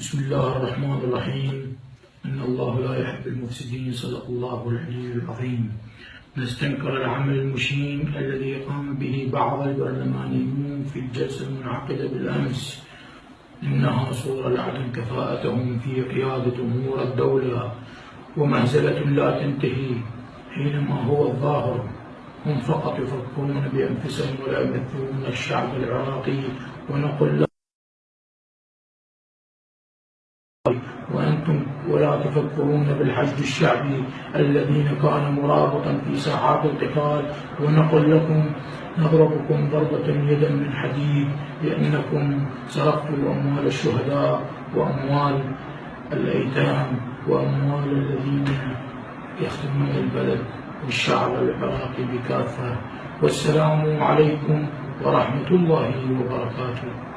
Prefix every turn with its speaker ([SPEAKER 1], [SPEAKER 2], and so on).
[SPEAKER 1] بسم الله الرحمن الرحيم. إن الله لا يحب المفسدين. صدق الله العلي العظيم. نستنكر العمل المشين الذي قام به بعض البرلمانيون في الجلسة المنعقدة بالأمس، إنها صورة لعدم كفاءتهم في قيادة أمور الدولة ومهزلة لا تنتهي، حينما هو الظاهر هم فقط يفكرون بأنفسهم ولا يمثلون الشعب العراقي. ونقول وأنتم ولا تفكرون بالحشد الشعبي الذين كان مرابطا في ساحات القتال. ونقول لكم نضربكم ضربة يدا من حديد، لأنكم سرقتوا أموال الشهداء وأموال الأيتام وأموال الذين يخدمون البلد والشعب العراقي بكافة. والسلام عليكم ورحمة الله وبركاته.